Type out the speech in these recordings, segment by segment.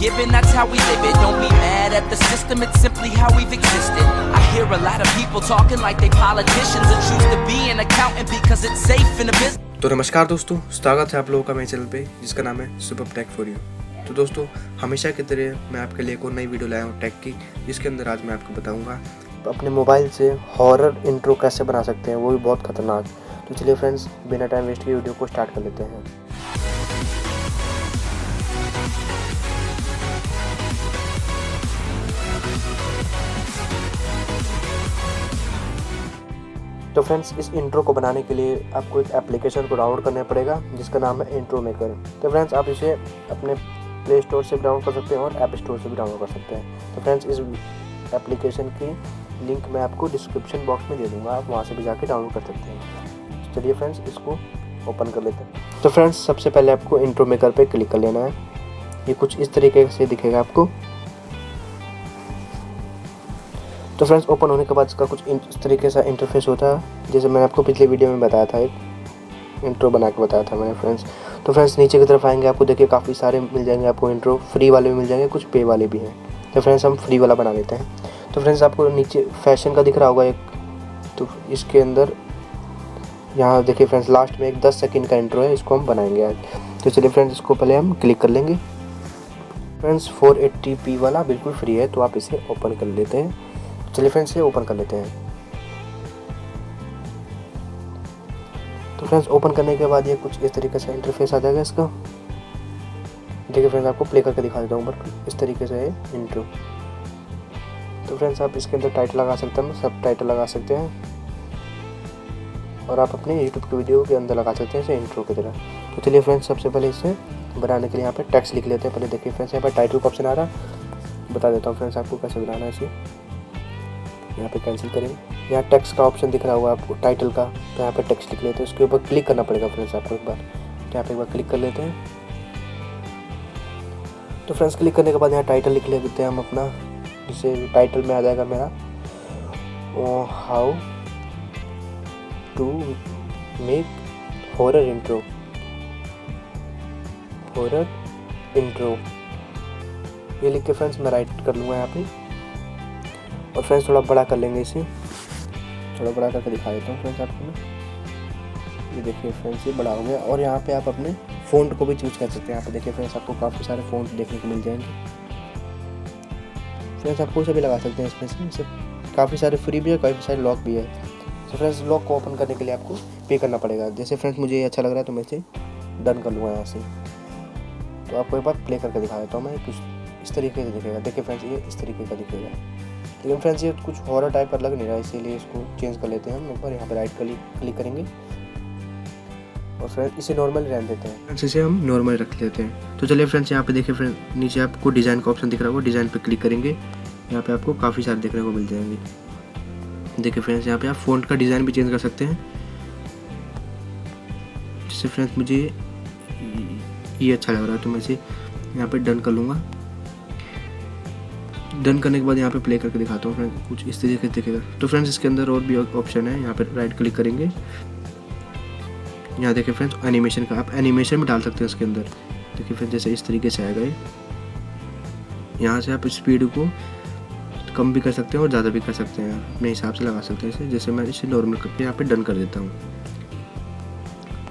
given, that's how we live it. Don't be mad at the system, it's simply how we've existed. I hear a lot of people talking like they politicians and choose to be an accountant because it's safe in a business. तो नमस्कार दोस्तों, स्वागत है आप लोगों का मेरे channel पे जिसका नाम है सुपर टेक फॉर यू। तो दोस्तों, हमेशा की तरह मैं आपके लिए एक और नई वीडियो लाया हूँ टेक की, जिसके अंदर आज मैं आपको बताऊंगा अपने मोबाइल से हॉरर इंट्रो कैसे बना सकते हैं, वो भी बहुत खतरनाक। तो चलिए फ्रेंड्स, बिना टाइम वेस्ट किए वीडियो को स्टार्ट कर लेते हैं। तो फ्रेंड्स, इस इंट्रो को बनाने के लिए आपको एक एप्लीकेशन को डाउनलोड करना पड़ेगा जिसका नाम है इंट्रो मेकर। तो फ्रेंड्स, आप इसे अपने प्ले स्टोर से भी डाउनलोड कर सकते हैं और ऐप स्टोर से भी डाउनलोड कर सकते हैं। तो फ्रेंड्स, इस एप्लीकेशन की लिंक मैं आपको डिस्क्रिप्शन बॉक्स में दे दूँगा, आप वहाँ से भी जाके डाउनलोड कर सकते हैं। चलिए फ्रेंड्स, इसको ओपन कर लेते हैं। तो फ्रेंड्स, सबसे पहले आपको इंट्रो मेकर पर क्लिक कर लेना है। ये कुछ इस तरीके से दिखेगा आपको। तो फ्रेंड्स, ओपन होने के बाद इसका कुछ इस तरीके से इंटरफेस होता है, जैसे मैंने आपको पिछले वीडियो में बताया था, एक इंट्रो बना के बताया था मैंने फ्रेंड्स। तो फ्रेंड्स, नीचे की तरफ आएंगे, आपको देखिए काफ़ी सारे मिल जाएंगे आपको इंट्रो, फ्री वाले भी मिल जाएंगे, कुछ पे वाले भी हैं। तो फ्रेंड्स, हम फ्री वाला बना लेते हैं। तो फ्रेंड्स, आपको नीचे फैशन का दिख रहा होगा एक, तो इसके अंदर यहाँ देखिए फ्रेंड्स, लास्ट में एक 10 सेकंड का इंट्रो है, इसको हम बनाएंगे आज। तो चलिए फ्रेंड्स, इसको पहले हम क्लिक कर लेंगे। फ्रेंड्स, 480p वाला बिल्कुल फ्री है, तो आप इसे ओपन कर लेते हैं। चलिए फ्रेंड्स, इसे ओपन कर लेते हैं। तो फ्रेंड्स, ओपन करने के बाद ये कुछ इस तरीके से इंटरफेस आ जाएगा इसका। देखिए फ्रेंड्स, आपको प्ले करके दिखा देता हूँ ऊपर, इस तरीके से है इंट्रो। तो फ्रेंड्स, आप इसके अंदर टाइटल लगा सकते हैं, सब टाइटल लगा सकते हैं, और आप अपने यूट्यूब की वीडियो के अंदर लगा सकते हैं इसे इंट्रो की तरह। तो चलिए फ्रेंड्स, सबसे पहले इसे बनाने के लिए यहाँ पे टेक्स्ट लिख लेते हैं। पहले देखिए फ्रेंड्स, यहाँ पर टाइटल का ऑप्शन आ रहा है, बता देता हूँ फ्रेंड्स आपको कैसे बनाना है इसे। यहाँ पे कैंसिल करेंगे, यहाँ टेक्स्ट का ऑप्शन दिख रहा होगा आपको टाइटल का, तो यहाँ पे टेक्स्ट लिख लेते हैं। उसके ऊपर क्लिक करना पड़ेगा फ्रेंड्स आपको एक बार, तो यहाँ पे एक बार क्लिक कर लेते हैं। तो फ्रेंड्स, क्लिक करने के बाद यहाँ टाइटल लिख लेते हैं हम अपना, जिससे टाइटल में आ जाएगा मेरा how to make horror intro, horror intro, ये लिख के फ्रेंड्स मैं राइट कर लूँगा यहाँ पे। और फ्रेंड्स, थोड़ा बड़ा कर लेंगे इसे, थोड़ा बड़ा करके दिखा देता हूँ फ्रेंड्स आपको मैं। ये देखिए फ्रेंड्स, ये बड़ा हो गया। और यहाँ पे आप अपने फ़ॉन्ट को भी चूज़ कर सकते हैं। यहाँ पे देखिए फ्रेंड्स, आपको काफ़ी सारे फ़ॉन्ट देखने को मिल जाएंगे। फ्रेंड्स, आप कोई सा भी लगा सकते हैं इसमें से, इसे काफ़ी सारे फ्री भी है, काफ़ी सारे लॉक भी है। तो फ्रेंड्स, लॉक को ओपन करने के लिए आपको पे करना पड़ेगा। जैसे फ्रेंड्स, मुझे ये अच्छा लग रहा है तो मैं इसे डन कर लूँगा यहाँ से। तो आपको एक बार प्ले करके दिखा देता हूँ मैं, कुछ इस तरीके से दिखेगा। देखिए फ्रेंड्स, ये इस तरीके का दिखेगा, लेकिन फ्रेंड्स ये कुछ हॉरर टाइप का लग नहीं रहा है, इसीलिए इसको चेंज कर लेते हैं हम। एक बार यहाँ पर राइट क्लिक करेंगे और फ्रेंड्स इसे नॉर्मल रहने देते हैं। फ्रेंड्स, इसे हम नॉर्मल रख लेते हैं। तो चलिए फ्रेंड्स, यहाँ पे देखिए फ्रेंड्स, नीचे आपको डिज़ाइन का ऑप्शन दिख रहा होगा, डिज़ाइन पे क्लिक करेंगे। यहाँ पे आपको काफ़ी सारे देखने को मिल जाएंगे। देखिए फ्रेंड्स, यहाँ पे आप फ़ॉन्ट का डिज़ाइन भी चेंज कर सकते हैं। जैसे फ्रेंड्स, मुझे ये अच्छा लग रहा है तो मैं इसे यहाँ पे डन कर लूँगा। डन करने के बाद यहाँ पे प्ले करके दिखाता हूँ फ्रेंड्स, कुछ इस तरीके से दिखेगा। तो फ्रेंड्स, इसके अंदर और भी ऑप्शन है, यहाँ पे राइट क्लिक करेंगे। यहाँ देखिए फ्रेंड्स, एनिमेशन का, आप एनिमेशन भी डाल सकते हैं इसके अंदर। देखिए फ्रेंड्स, जैसे इस तरीके से आएगा ये। यहाँ से आप स्पीड को कम भी कर सकते हैं और ज़्यादा भी कर सकते हैं, अपने हिसाब से लगा सकते हैं इसे। जैसे मैं इसे नॉर्मल करके यहाँ पे डन कर देता हूँ,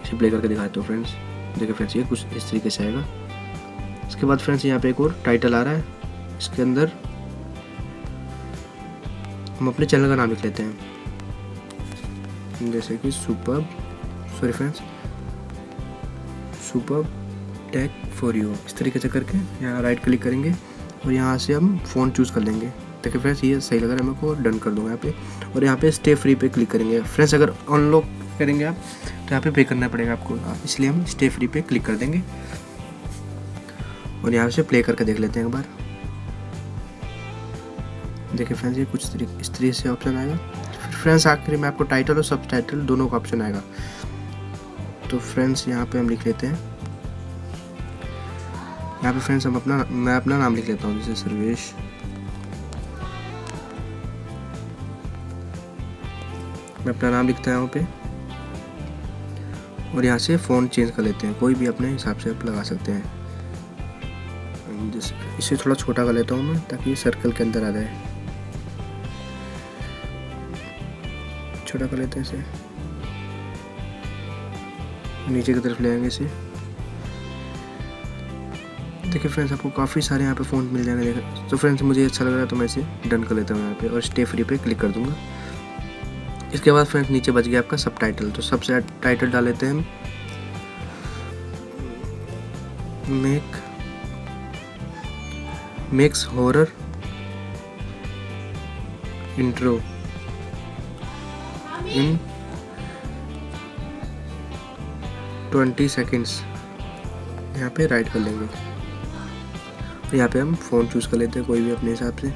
इसे प्ले करके दिखाता हूँ फ्रेंड्स। देखिए फ्रेंड्स, ये कुछ इस तरीके से आएगा। इसके बाद फ्रेंड्स, यहाँ पे एक और टाइटल आ रहा है, इसके अंदर हम अपने चैनल का नाम लिख लेते हैं, जैसे कि सुपर टेक फॉर यू, इस तरीके से करके यहाँ राइट क्लिक करेंगे और यहाँ से हम फ़ोन चूज़ कर लेंगे। देखिए फ्रेंड्स, ये सही लग रहा है मेरे को, डन कर दूँगा यहाँ पे। और यहाँ पे स्टे फ्री पे क्लिक करेंगे। फ्रेंड्स, अगर अनलॉक करेंगे आप तो यहाँ पे पे करना पड़ेगा आपको, इसलिए हम स्टे फ्री पे क्लिक कर देंगे और यहाँ से प्ले करके देख लेते हैं एक बार। देखिए फ्रेंड्स, ये कुछ इस तरीके से ऑप्शन आएगा। फिर फ्रेंड्स, आखिर में आपको टाइटल और सब टाइटल दोनों का ऑप्शन आएगा। तो फ्रेंड्स, यहाँ पे हम लिख लेते हैं, यहाँ पे फ्रेंड्स मैं अपना नाम लिख लेता हूँ, जैसे सर्वेश। मैं अपना नाम लिखता हूँ यहाँ पे और यहाँ से फ़ॉन्ट चेंज कर लेते हैं, कोई भी अपने हिसाब से आप लगा सकते हैं। इसे थोड़ा छोटा कर लेता हूँ मैं, ताकि सर्कल के अंदर आ जाए। छोटा कर लेते हैं इसे, नीचे की तरफ ले आएंगे इसे। देखिए फ्रेंड्स, आपको काफ़ी सारे यहाँ पे फ़ॉन्ट मिल जाएंगे। देखिए तो फ्रेंड्स, मुझे अच्छा लग रहा है तो मैं इसे डन कर लेता हूँ यहाँ पे, और स्टे फ्री पे क्लिक कर दूँगा। इसके बाद फ्रेंड्स नीचे बच गया आपका सब टाइटल। तो सब टाइटल डाल लेते हैं हम। Makes horror intro in 20 seconds, यहाँ पे राइट कर लेंगे। यहाँ पे हम फ़ोन चूज़ कर लेते हैं कोई भी अपने हिसाब से।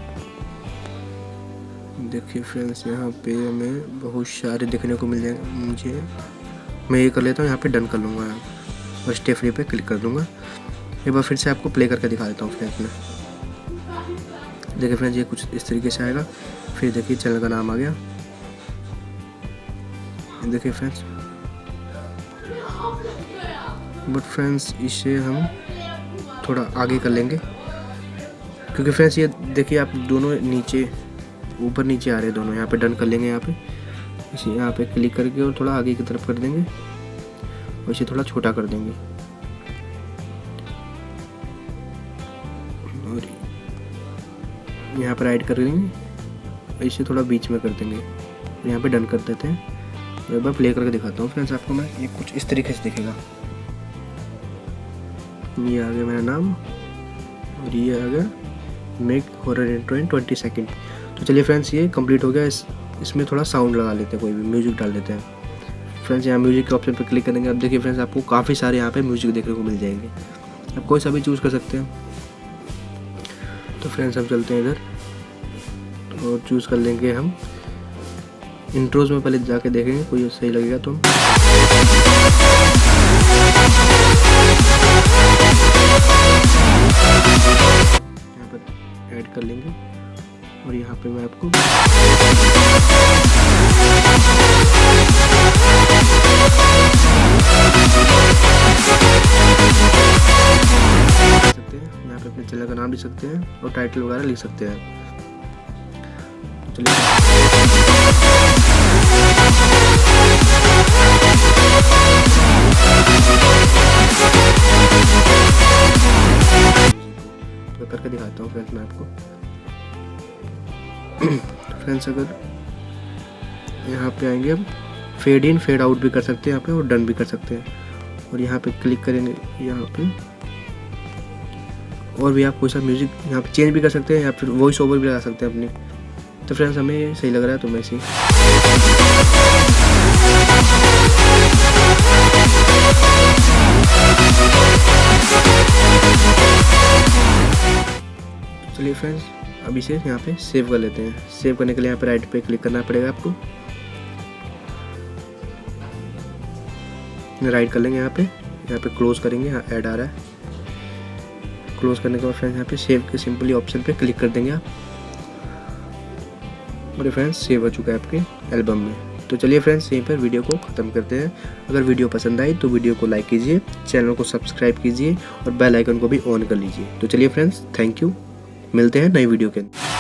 देखिए फ्रेंड्स, यहाँ पे हमें बहुत सारे देखने को मिल जाएंगे। मैं ये कर लेता हूँ, यहाँ पे डन कर लूँगा और स्टे फ्री पे क्लिक कर दूँगा। एक बार फिर से आपको प्ले करके दिखा देता हूँ फ्रेंड्स में। देखिए फ्रेंड्स, ये कुछ इस तरीके से आएगा। फिर देखिए चैनल का नाम आ गया। देखिए फ्रेंड्स, बट फ्रेंड्स इसे हम थोड़ा आगे कर लेंगे, क्योंकि फ्रेंड्स ये देखिए आप दोनों नीचे ऊपर नीचे आ रहे हैं दोनों। यहाँ पे डन कर लेंगे। यहाँ पे इसे यहाँ पे क्लिक करके और थोड़ा आगे की तरफ कर देंगे और इसे थोड़ा छोटा कर देंगे, और यहाँ पर ऐड कर देंगे और इसे थोड़ा बीच में कर देंगे। यहाँ पे डन कर देते हैं। एक बार प्ले करके दिखाता हूँ फ्रेंड्स आपको मैं। ये कुछ इस तरीके से दिखेगा। ये आ गया मेरा नाम और ये आ गया make horror intro in 20 second. तो चलिए फ्रेंड्स, ये कंप्लीट हो गया। इसमें थोड़ा साउंड लगा लेते हैं, कोई भी म्यूजिक डाल देते हैं। फ्रेंड्स यहाँ म्यूजिक के ऑप्शन पर क्लिक करेंगे। अब देखिए फ्रेंड्स, आपको काफ़ी सारे यहाँ पे म्यूजिक देखने को मिल जाएंगे। आप कोई सा भी चूज़ कर सकते हैं। तो फ्रेंड्स हम चलते हैं इधर और चूज़ कर लेंगे हम इंट्रोज में। पहले जाके देखेंगे कोई सही लगेगा तो हम यहाँ पर ऐड कर लेंगे। और यहाँ पे मैं आपको सकते हैं, यहाँ पे अपने चैनल का नाम लिख सकते हैं और टाइटल वगैरह लिख सकते हैं। चलिए तो करके दिखाता हूँ फ्रेंड्स मैं आपको। फ्रेंड्स अगर यहाँ पे आएंगे हम, फेड इन फेड आउट भी कर सकते हैं यहाँ पे, और डन भी कर सकते हैं। और यहाँ पे क्लिक करेंगे यहाँ पे, और भी आप कोई सा म्यूजिक यहाँ पे चेंज भी कर सकते हैं या फिर वॉइस ओवर भी लगा सकते हैं अपनी। तो फ्रेंड्स हमें ये सही लग रहा है तो मैं इसी चलिए फ्रेंड्स, अब इसे यहाँ पे सेव कर लेते हैं। सेव करने के लिए यहाँ पे राइट पे क्लिक करना पड़ेगा आपको। राइट कर लेंगे यहाँ पे क्लोज करेंगे। यहाँ ऐड आ रहा है, क्लोज करने के बाद फ्रेंड्स यहाँ पे सेव के सिंपली ऑप्शन पे क्लिक कर देंगे आप। और फ्रेंड्स सेव हो चुका है आपके एल्बम में। तो चलिए फ्रेंड्स, यहीं पर वीडियो को ख़त्म करते हैं। अगर वीडियो पसंद आई तो वीडियो को लाइक कीजिए, चैनल को सब्सक्राइब कीजिए और बेल आइकन को भी ऑन कर लीजिए। तो चलिए फ्रेंड्स, थैंक यू। मिलते हैं नई वीडियो के अंदर।